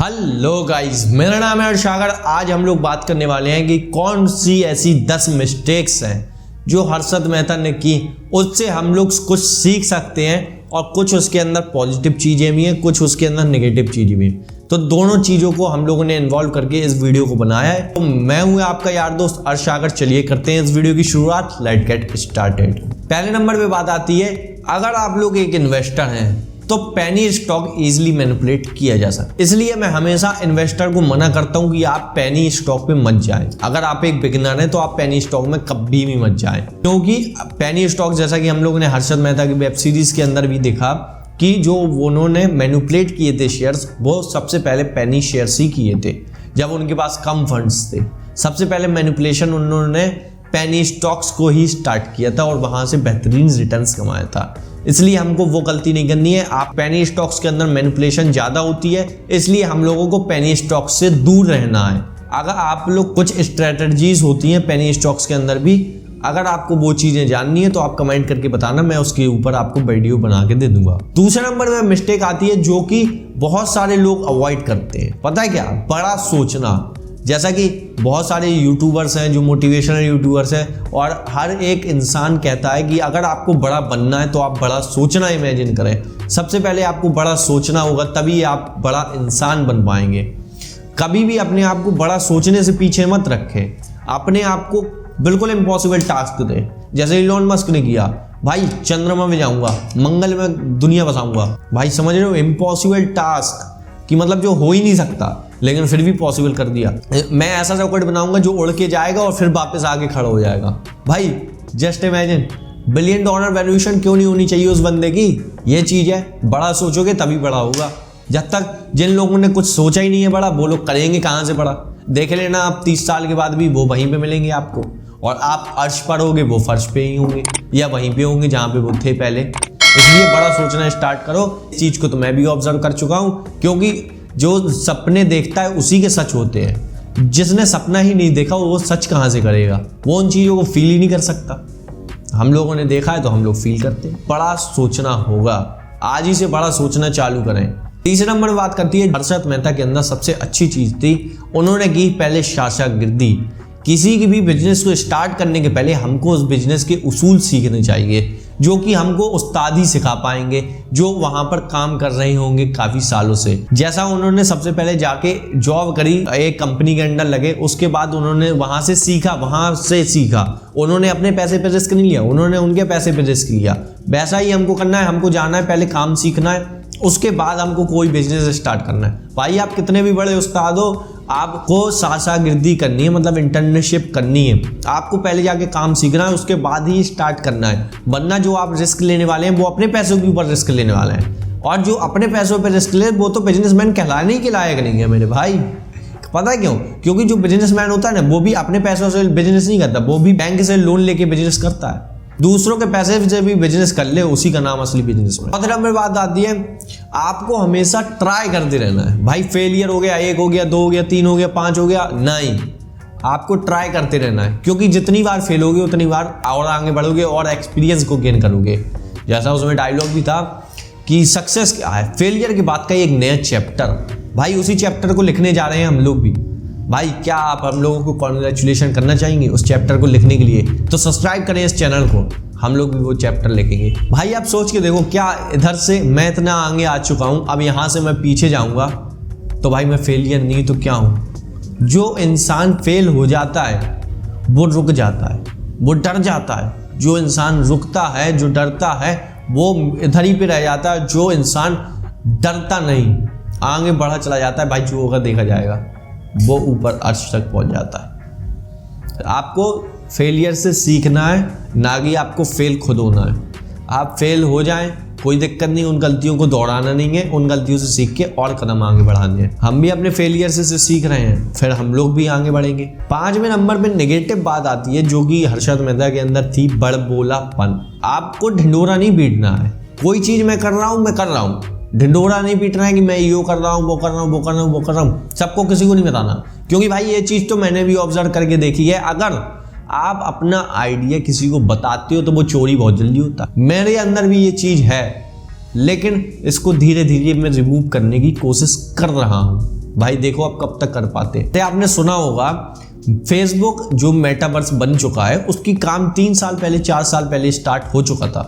Hello guys, मेरा नाम है अर्शागर। आज हम लोग बात करने वाले हैं कि कौन सी ऐसी 10 मिस्टेक्स हैं जो हर्षद मेहता ने की, उससे हम लोग कुछ सीख सकते हैं और कुछ उसके अंदर पॉजिटिव चीज़ें भी हैं, कुछ उसके अंदर नेगेटिव चीज़ें भी हैं। तो दोनों चीज़ों को हम लोगों ने इन्वॉल्व करके इस वीडियो को बनाया है। तो मैं हूँ आपका यार दोस्त अर्शागर। चलिए करते हैं इस वीडियो की शुरुआत। Let's get started. पहले नंबर पे बात आती है, अगर आप लोग एक इन्वेस्टर हैं तो पेनी स्टॉक इजीली मैनिपुलेट किया जा सकता है। इसलिए मैं हमेशा इन्वेस्टर को मना करता हूं कि आप पेनी स्टॉक पे मत जाएं। अगर आप एक बिगिनर हैं तो आप पेनी स्टॉक में कभी भी मत जाएं, क्योंकि पेनी स्टॉक, जैसा कि हम लोगों ने हर्षद मेहता की वेब सीरीज के अंदर भी देखा कि जो उन्होंने मैनिपुलेट किए थे शेयर्स, वो सबसे पहले पेनी शेयर्स ही किए थे जब उनके पास कम फंड्स थे। सबसे पहले मैनिपुलेशन उन्होंने पेनी स्टॉक्स को ही स्टार्ट किया था और वहां से बेहतरीन रिटर्न्स कमाया था। इसलिए हमको वो गलती नहीं करनी है। आप पेनी स्टॉक्स के अंदर मैनिपुलेशन ज़्यादा होती है, इसलिए हम लोगों को पेनी स्टॉक्स से दूर रहना है। अगर आप लोग कुछ स्ट्रेटजीज होती हैं पेनी स्टॉक्स के अंदर भी, अगर आपको वो चीज़ें जाननी है तो आप कमेंट करके बताना, मैं उसके ऊपर आपको वीडियो बना के दे दूंगा। दूसरे नंबर में मिस्टेक आती है जो कि बहुत सारे लोग अवॉइड करते हैं। पता है क्या? बड़ा सोचना। जैसा कि बहुत सारे यूट्यूबर्स हैं जो मोटिवेशनल यूट्यूबर्स हैं, और हर एक इंसान कहता है कि अगर आपको बड़ा बनना है तो आप बड़ा सोचना इमेजिन करें। सबसे पहले आपको बड़ा सोचना होगा, तभी आप बड़ा इंसान बन पाएंगे। कभी भी अपने आप को बड़ा सोचने से पीछे मत रखें। अपने आप को बिल्कुल इम्पॉसिबल टास्क दें, जैसे इलॉन मस्क ने किया। भाई चंद्रमा में जाऊंगा, मंगल में दुनिया बसाऊंगा। भाई समझ रहे हो? इम्पॉसिबल टास्क कि मतलब जो हो ही नहीं सकता, लेकिन फिर भी पॉसिबल कर दिया। मैं ऐसा रॉकेट बनाऊंगा जो उड़ के जाएगा और फिर वापस आके खड़ा हो जाएगा। भाई जस्ट इमेजिन, $1 बिलियन वैल्यूएशन क्यों नहीं होनी चाहिए उस बंदे की? ये चीज़ है, बड़ा सोचोगे तभी बड़ा होगा। जब तक जिन लोगों ने कुछ सोचा ही नहीं है बड़ा, वो लोग करेंगे कहाँ से बड़ा? देख लेना, आप 30 साल के बाद भी वो वहीं पे मिलेंगे आपको, और आप अर्श पर होगे, वो फर्श पे ही होंगे या वहीं पे होंगे जहाँ पे वो थे पहले। इसलिए बड़ा सोचना स्टार्ट करो। इस चीज़ को तो मैं भी ऑब्जर्व कर चुका हूँ, क्योंकि जो सपने देखता है उसी के सच होते हैं। जिसने सपना ही नहीं देखा वो सच कहाँ से करेगा? वो उन चीज़ों को फील ही नहीं कर सकता। हम लोगों ने देखा है तो हम लोग फील करते हैं। बड़ा सोचना होगा, आज ही से बड़ा सोचना चालू करें। तीसरे नंबर में बात करती है, हर्षद मेहता के अंदर सबसे अच्छी चीज़ थी, उन्होंने की पहले शाशागिर्दी। किसी की भी बिजनेस को स्टार्ट करने के पहले हमको उस बिजनेस के उसूल सीखने चाहिए, जो कि हमको उस्ताद ही सिखा पाएंगे, जो वहां पर काम कर रहे होंगे काफ़ी सालों से। जैसा उन्होंने सबसे पहले जाके जॉब करी, एक कंपनी के अंडर लगे, उसके बाद उन्होंने वहां से सीखा। उन्होंने अपने पैसे पे रिस्क नहीं लिया, उन्होंने उनके पैसे पे रिस्क लिया। वैसा ही हमको करना है। हमको जाना है, पहले काम सीखना है, उसके बाद हमको कोई बिजनेस स्टार्ट करना है। भाई आप कितने भी बड़े उस्ताद हो, आपको शाशागिर्दी करनी है, मतलब इंटर्नशिप करनी है। आपको पहले जाके काम सीखना है, उसके बाद ही स्टार्ट करना है। वरना जो आप रिस्क लेने वाले हैं वो अपने पैसों के ऊपर रिस्क लेने वाले हैं, और जो अपने पैसों पर रिस्क ले वो तो बिजनेसमैन कहलाने के लायक नहीं है मेरे भाई। पता है क्यों? क्योंकि जो बिजनेसमैन होता है ना, वो भी अपने पैसों से बिजनेस नहीं करता, वो भी बैंक से लोन लेके बिजनेस करता है। दूसरों के पैसे से भी बिजनेस कर ले, उसी का नाम असली बिजनेस है। चौथे नंबर बात आती है, आपको हमेशा ट्राई करते रहना है। भाई फेलियर हो गया, 1 हो गया, 2 हो गया, 3 हो गया, 5 हो गया, नहीं, आपको ट्राई करते रहना है, क्योंकि जितनी बार फेल होगे उतनी बार और आगे बढ़ोगे और एक्सपीरियंस को गेन करोगे। जैसा उसमें डायलॉग भी था कि सक्सेस क्या है, फेलियर के बाद का एक नया चैप्टर। भाई उसी चैप्टर को लिखने जा रहे हैं हम लोग भी। भाई क्या आप हम लोगों को कॉन्ग्रेचुलेशन करना चाहेंगे उस चैप्टर को लिखने के लिए? तो सब्सक्राइब करें इस चैनल को, हम लोग भी वो चैप्टर लिखेंगे। भाई आप सोच के देखो, क्या इधर से मैं इतना आगे आ चुका हूँ, अब यहाँ से मैं पीछे जाऊँगा तो भाई मैं फेलियर नहीं तो क्या हूँ? जो इंसान फेल हो जाता है वो रुक जाता है, वो डर जाता है। जो इंसान रुकता है, जो डरता है, वो इधर ही पे रह जाता है। जो इंसान डरता नहीं, आगे बढ़ा चला जाता है, भाई जो होगा देखा जाएगा, वो ऊपर अर्श तक पहुंच जाता है। आपको फेलियर से सीखना है, ना कि आपको फेल खुद होना है। आप फेल हो जाएं कोई दिक्कत नहीं, उन गलतियों को दोहराना नहीं है, उन गलतियों से सीख के और कदम आगे बढ़ाने हैं। हम भी अपने फेलियर से सीख रहे हैं, फिर हम लोग भी आगे बढ़ेंगे। 5वें नंबर पे नेगेटिव बात आती है, जो कि हर्षद मेहता के अंदर थी, बड़बोलापन। आपको ढिंडोरा नहीं पीटना है। कोई चीज़ मैं कर रहा हूँ, ढिंडोरा नहीं पीटना है कि मैं यो कर रहा हूँ, वो कर रहा हूँ। सबको किसी को नहीं बताना, क्योंकि भाई ये चीज़ तो मैंने भी ऑब्जर्व करके देखी है। अगर आप अपना आइडिया किसी को बताते हो तो वो चोरी बहुत जल्दी होता है। मेरे अंदर भी ये चीज़ है, लेकिन इसको धीरे धीरे मैं रिमूव करने की कोशिश कर रहा हूँ। भाई देखो आप कब तक कर पाते हैं। तो आपने सुना होगा फेसबुक जो मेटावर्स बन चुका है उसकी काम 3 साल पहले 4 साल पहले स्टार्ट हो चुका था,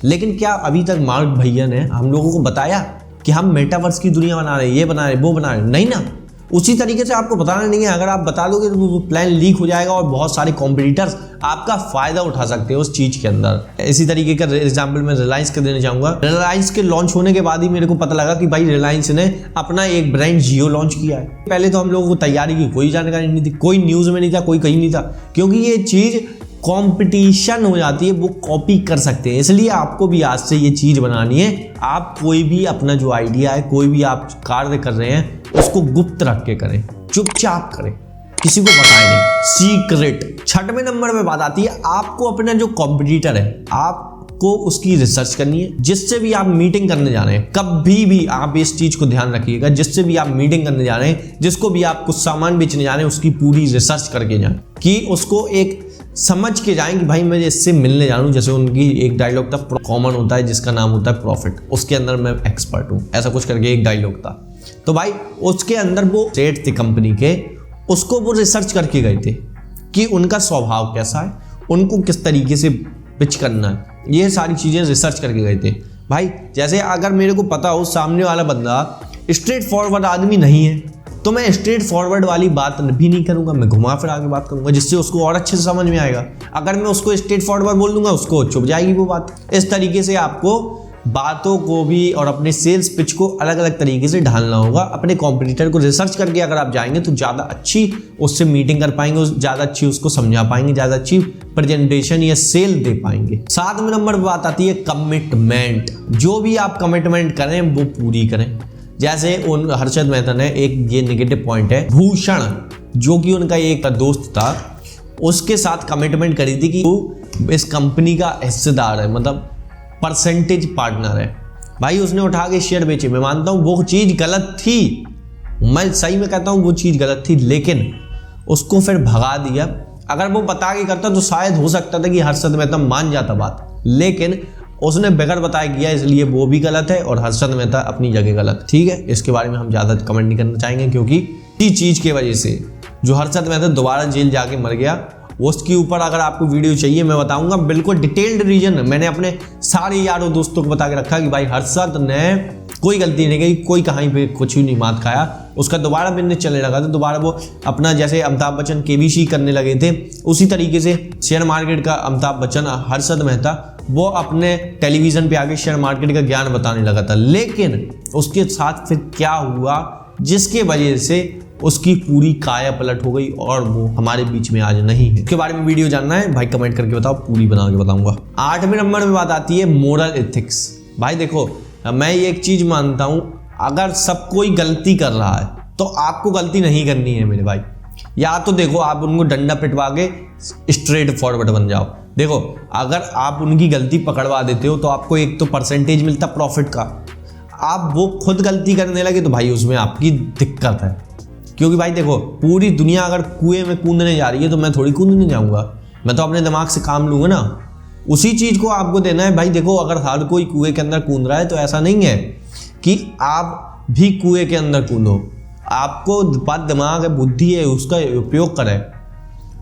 लेकिन क्या अभी तक मार्क भैया ने हम लोगों को बताया कि हम मेटावर्स की दुनिया बना रहे हैं, ये बना रहे हैं, वो बना रहे हैं? नहीं ना। उसी तरीके से आपको बताना नहीं है। अगर आप बता दोगे तो वो प्लान लीक हो जाएगा और बहुत सारे कॉम्पिटिटर्स आपका फायदा उठा सकते हैं उस चीज के अंदर। इसी तरीके का एग्जांपल मैं रिलायंस का देना चाहूंगा। रिलायंस के लॉन्च होने के बाद ही मेरे को पता लगा कि भाई रिलायंस ने अपना एक ब्रांड जियो लॉन्च किया है। पहले तो हम लोगों को तैयारी की कोई जानकारी नहीं थी, कोई न्यूज में नहीं था, कोई कहीं नहीं था, क्योंकि ये चीज कंपटीशन हो जाती है, वो कॉपी कर सकते हैं। इसलिए आपको भी आज से ये चीज बनानी है। आप कोई भी अपना जो आइडिया है, कोई भी आप कार्य कर रहे हैं, उसको गुप्त रख के करें, चुपचाप करें, किसी को बताएं नहीं, सीक्रेट। 6वें नंबर पे बात आती है आपको अपना जो कॉम्पिटिटर है आपको उसकी रिसर्च करनी है। जिससे भी आप मीटिंग करने जा रहे हैं, कभी भी आप इस चीज को ध्यान रखिएगा, जिससे भी आप मीटिंग करने जा रहे हैं, जिसको भी आप कुछ सामान बेचने जा रहे हैं, उसकी पूरी रिसर्च करके जाएं, कि उसको एक समझ के जाएं कि भाई मैं इससे मिलने जा रहा हूं। जैसे उनकी एक डायलॉग था, कॉमन होता है जिसका नाम होता है प्रॉफिट, उसके अंदर मैं एक्सपर्ट हूं, ऐसा कुछ करके एक डायलॉग था। तो भाई उसके अंदर वो सेठ थे कंपनी के, उसको वो रिसर्च करके गए थे कि उनका स्वभाव कैसा है, उनको किस तरीके से पिच करना है, ये सारी चीजें रिसर्च करके गए थे। भाई जैसे अगर मेरे को पता हो सामने वाला बंदा स्ट्रेट फॉरवर्ड आदमी नहीं है, तो मैं स्ट्रेट फॉरवर्ड वाली बात भी नहीं करूंगा, मैं घुमा फिरा के बात करूंगा, जिससे उसको और अच्छे से समझ में आएगा। अगर मैं उसको स्ट्रेट फॉरवर्ड बोल दूंगा, उसको चुप जाएगी वो बात। इस तरीके से आपको बातों को भी और अपने सेल्स पिच को अलग अलग तरीके से ढालना होगा। अपने कॉम्पिटिटर को रिसर्च करके अगर आप जाएंगे तो ज़्यादा अच्छी उससे मीटिंग कर पाएंगे, ज़्यादा अच्छी उसको समझा पाएंगे, ज़्यादा अच्छी प्रेजेंटेशन या सेल दे पाएंगे। 7वें नंबर पर बात आती है कमिटमेंट। जो भी आप कमिटमेंट करें वो पूरी करें। जैसे उन हर्षद मेहता ने एक ये नेगेटिव पॉइंट है, भूषण जो कि उनका एक दोस्त था, उसके साथ कमिटमेंट करी थी कि वो इस कंपनी का हिस्सेदार है, मतलब परसेंटेज पार्टनर है। भाई उसने उठा के शेयर बेचे। मैं मानता हूँ वो चीज़ गलत थी, मैं सही में कहता हूँ वो चीज़ गलत थी, लेकिन उसको फिर भगा दिया। अगर वो बता के करता तो शायद हो सकता था कि हर्षद मेहता मान जाता बात, लेकिन उसने बगैर बताए किया, इसलिए वो भी गलत है और हर्षद मेहता अपनी जगह गलत। ठीक है, इसके बारे में हम ज़्यादा कमेंट नहीं करना चाहेंगे, क्योंकि इसी चीज़ की वजह से जो हर्षद मेहता दोबारा जेल जाके मर गया, उसके ऊपर अगर आपको वीडियो चाहिए मैं बताऊंगा बिल्कुल डिटेल्ड रीजन। मैंने अपने सारे यारों दोस्तों को बता के रखा कि भाई हर्षद ने कोई गलती नहीं की, कोई कहीं पे कुछ भी नहीं मात खाया, उसका दोबारा बिजनेस चलने लगा था, दोबारा वो अपना जैसे अमिताभ बच्चन केबीसी करने लगे थे, उसी तरीके से शेयर मार्केट का अमिताभ बच्चन हर्षद मेहता वो अपने टेलीविजन पे आके शेयर मार्केट का ज्ञान बताने लगा था। लेकिन उसके साथ फिर क्या हुआ जिसके वजह से उसकी पूरी काया पलट हो गई और वो हमारे बीच में आज नहीं है। इसके बारे में वीडियो जानना है भाई कमेंट करके बताओ, पूरी बना के बताऊंगा। 8वें नंबर में बात आती है मोरल एथिक्स। भाई देखो मैं ये एक चीज मानता हूं, अगर सब कोई गलती कर रहा है तो आपको गलती नहीं करनी है मेरे भाई। या तो देखो आप उनको डंडा पिटवा के स्ट्रेट फॉरवर्ड बन जाओ। देखो अगर आप उनकी गलती पकड़वा देते हो तो आपको एक तो परसेंटेज मिलता प्रॉफिट का, आप वो खुद गलती करने लगे तो भाई उसमें आपकी दिक्कत है। क्योंकि भाई देखो पूरी दुनिया अगर कुएं में कूदने जा रही है तो मैं थोड़ी कूदने जाऊंगा, मैं तो अपने दिमाग से काम लूंगा ना। उसी चीज को आपको देना है भाई। देखो अगर हर कोई कुएं के अंदर कूद रहा है तो ऐसा नहीं है कि आप भी कुएं के अंदर कूदो, आपको बात दिमाग है, बुद्धि है, उसका उपयोग करें।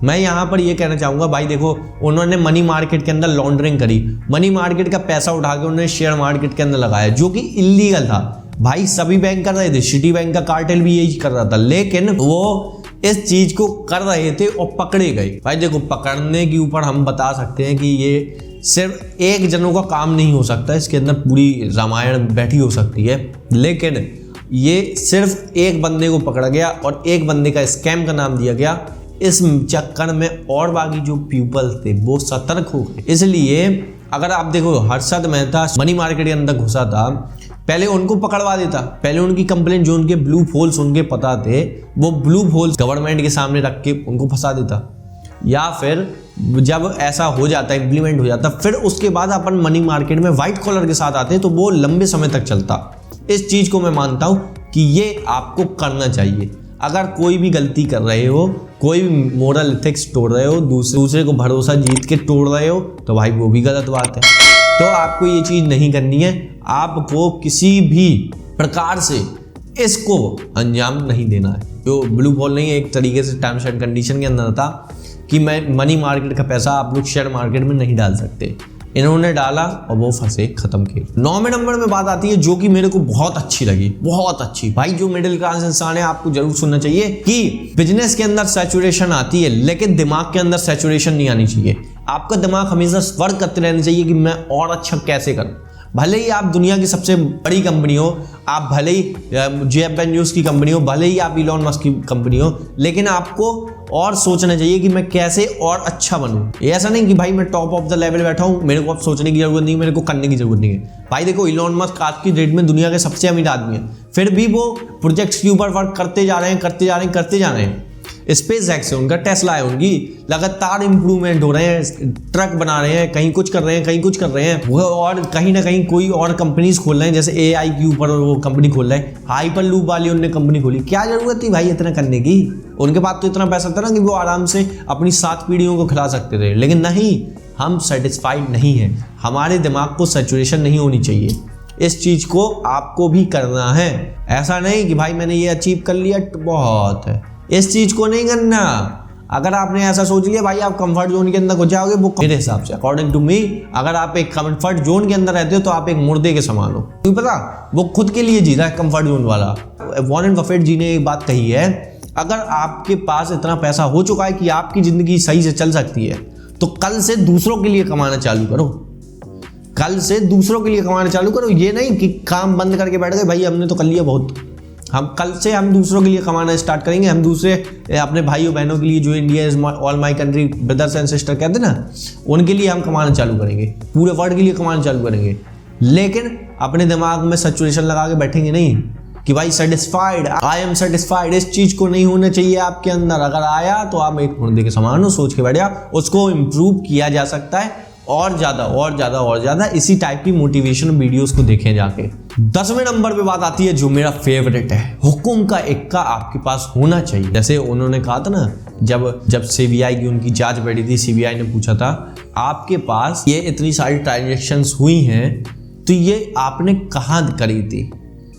मैं यहाँ पर ये कहना चाहूँगा भाई देखो उन्होंने मनी मार्केट के अंदर लॉन्ड्रिंग करी, मनी मार्केट का पैसा उठा के उन्होंने शेयर मार्केट के अंदर लगाया जो कि इलीगल था। भाई सभी बैंक कर रहे थे, सिटी बैंक का कार्टेल भी यही कर रहा था, लेकिन वो इस चीज को कर रहे थे और पकड़े गए। भाई देखो पकड़ने के ऊपर हम बता सकते हैं कि ये सिर्फ एक जनों का काम नहीं हो सकता, इसके अंदर पूरी रामायण बैठी हो सकती है, लेकिन ये सिर्फ एक बंदे को पकड़ा गया और एक बंदे का स्कैम का नाम दिया गया। इस चक्कर में और बाकी जो पीपल थे वो सतर्क हो गए। इसलिए अगर आप देखो हर्षद मेहता मनी मार्केट के अंदर घुसा था, पहले उनको पकड़वा देता, पहले उनकी कंप्लेन जो उनके ब्लू होल्स उनके पता थे वो ब्लू होल्स गवर्नमेंट के सामने रख के उनको फंसा देता, या फिर जब ऐसा हो जाता इम्प्लीमेंट हो जाता फिर उसके बाद अपन मनी मार्केट में व्हाइट कॉलर के साथ आते तो वो लंबे समय तक चलता। इस चीज को मैं मानता हूं कि ये आपको करना चाहिए। अगर कोई भी गलती कर रहे हो, कोई भी मोरल एथिक्स तोड़ रहे हो, दूसरे को भरोसा जीत के तोड़ रहे हो, तो भाई वो भी गलत बात है। तो आपको ये चीज़ नहीं करनी है। आपको किसी भी प्रकार से इसको अंजाम नहीं देना है। जो ब्लू बॉल नहीं है, एक तरीके से टर्म्स एंड कंडीशन के अंदर था कि मैं मनी मार्केट का पैसा आप लोग शेयर मार्केट में नहीं डाल सकते। इन्होंने डाला और वो फंसे, खत्म किए। 9वें नंबर में बात आती है जो कि मेरे को बहुत अच्छी लगी, बहुत अच्छी। भाई जो मिडिल क्लास इंसान है आपको जरूर सुनना चाहिए कि बिजनेस के अंदर सैचुरेशन आती है लेकिन दिमाग के अंदर सैचुरेशन नहीं आनी चाहिए। आपका दिमाग हमेशा वर्क करते रहना चाहिए कि मैं और अच्छा कैसे करूं। भले ही आप दुनिया की सबसे बड़ी कंपनी हो, आप भले ही जेफ बेजोस की कंपनी हो, भले ही आप इलॉन मस्क की कंपनी हो, लेकिन आपको और सोचना चाहिए कि मैं कैसे और अच्छा बनूं। ऐसा नहीं कि भाई मैं टॉप ऑफ द लेवल बैठा हूं, मेरे को अब सोचने की जरूरत नहीं, मेरे को करने की जरूरत नहीं है। भाई देखो इलॉन मस्क आज की डेट में दुनिया के सबसे अमीर आदमी है, फिर भी वो प्रोजेक्ट्स के ऊपर वर्क करते जा रहे हैं। स्पेस एक्स है उनका, टेस्ला है उनकी, लगातार इंप्रूवमेंट हो रहे हैं, ट्रक बना रहे हैं, कहीं कुछ कर रहे हैं वो, और कहीं ना कहीं कोई और कंपनीज खोल रहे हैं, जैसे AI के ऊपर वो कंपनी खोल रहे हैं। हाइपरलूप वाली उन्होंने कंपनी खोली, क्या जरूरत थी भाई इतना करने की? उनके पास तो इतना पैसा था ना कि वो आराम से अपनी 7 पीढ़ियों को खिला सकते थे, लेकिन नहीं, हम सेटिस्फाइड नहीं है। हमारे दिमाग को सैचुरेशन नहीं होनी चाहिए, इस चीज को आपको भी करना है। ऐसा नहीं कि भाई मैंने ये अचीव कर लिया बहुत है, इस चीज को नहीं करना। अगर आपने ऐसा सोच लिया भाई आप कंफर्ट जोन के अंदर घुस जाओगे, वो मेरे हिसाब से अकॉर्डिंग टू मी, अगर आप एक कंफर्ट जोन के अंदर रहते हो तो आप एक मुर्दे के समान हो। क्यों पता? वो खुद के लिए जी रहा है कंफर्ट जोन वाला। वॉरेन बफेट जी ने एक बात कही है, अगर आपके पास इतना पैसा हो चुका है कि आपकी जिंदगी सही से चल सकती है तो कल से दूसरों के लिए कमाना चालू करो। कल से दूसरों के लिए कमाना चालू करो, ये नहीं कि काम बंद करके बैठ गए भाई हमने तो कर लिया बहुत। हम कल से हम दूसरों के लिए कमाना स्टार्ट करेंगे। हम दूसरे अपने भाइयों बहनों के लिए, जो India is all my country, brothers and sister कहते हैं ना, उनके लिए हम कमाना चालू करेंगे, पूरे वर्ल्ड के लिए कमाना चालू करेंगे। लेकिन अपने दिमाग में सैचुरेशन लगा के बैठेंगे नहीं कि भाई सेटिस्फाइड, आई एम सेटिस्फाइड। इस चीज को नहीं होना चाहिए आपके अंदर। अगर आया तो आप एक मुर्दे के समान हो, सोच के बैठ जा। उसको इम्प्रूव किया जा सकता है और ज्यादा इसी टाइप की मोटिवेशन वीडियोस को देखें जाके। 10वें नंबर पे बात आती है जो मेरा फेवरेट है, हुक्म का इक्का आपके पास होना चाहिए। जैसे उन्होंने कहा था ना, जब CBI की उनकी जांच बैठी थी, CBI ने पूछा था आपके पास ये इतनी सारी ट्रांजैक्शंस हुई हैं तो ये आपने कहाँ करी थी?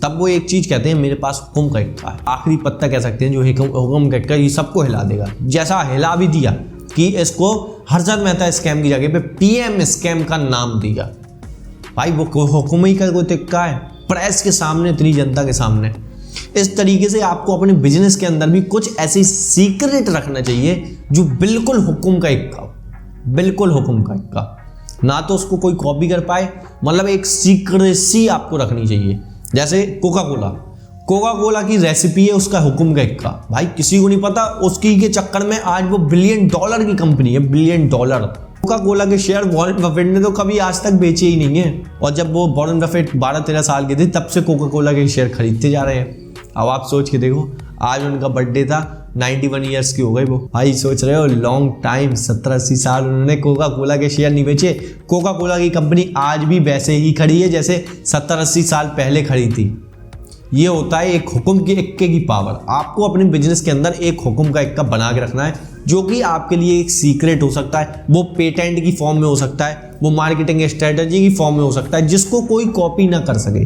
तब वो एक चीज कहते हैं, मेरे पास हुक्म का इक्का है। आखिरी पत्ता कह सकते हैं जो हुक्म का इक्का, ये सबको हिला देगा। जैसा हिला भी दिया कि इसको हर्षद मेहता स्कैम की जगह पे PM स्कैम का नाम दिया। भाई वो हुक्म ही का कोई तिक्का है, प्रेस के सामने, इतनी जनता के सामने। इस तरीके से आपको अपने बिजनेस के अंदर भी कुछ ऐसी सीक्रेट रखना चाहिए जो बिल्कुल हुक्म का इक्का, बिल्कुल हुक्म का इक्का, ना तो उसको कोई कॉपी कर पाए। मतलब एक सीक्रेसी आपको रखनी चाहिए। जैसे कोका कोला की रेसिपी है, उसका हुक्म का इक्का, भाई किसी को नहीं पता। उसकी के चक्कर में आज वो $1 बिलियन की कंपनी है, $1 बिलियन। कोका कोला के शेयर वॉरेन बफेट ने तो कभी आज तक बेचे ही नहीं है। और जब वो वॉरेन बफेट 12-13 साल के थे तब से कोका कोला के शेयर खरीदते जा रहे हैं। अब आप सोच के देखो, आज उनका बर्थडे था, 91 ईयर्स की हो गई वो। भाई सोच रहे हो, लॉन्ग टाइम, 17-80 साल उन्होंने कोका कोला के शेयर नहीं बेचे। कोका कोला की कंपनी आज भी वैसे ही खड़ी है जैसे 70-80 साल पहले खड़ी थी। ये होता है एक हुक्म के इक्के की पावर। आपको अपने बिजनेस के अंदर एक हुक्म का इक्का बना के रखना है, जो कि आपके लिए एक सीक्रेट हो सकता है, वो पेटेंट की फॉर्म में हो सकता है, वो मार्केटिंग स्ट्रेटजी की फॉर्म में हो सकता है, जिसको कोई कॉपी ना कर सके।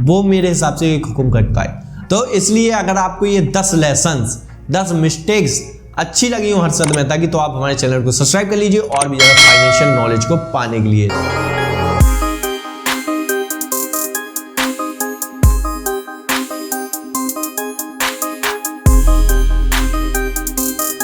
वो मेरे हिसाब से एक हुक्म का इक्का है। तो इसलिए अगर आपको ये 10 लेसन्स, 10 मिस्टेक्स अच्छी लगी हो हर्षद मेहता की, तो आप हमारे चैनल को सब्सक्राइब कर लीजिए और भी ज़्यादा फाइनेंशियल नॉलेज को पाने के लिए।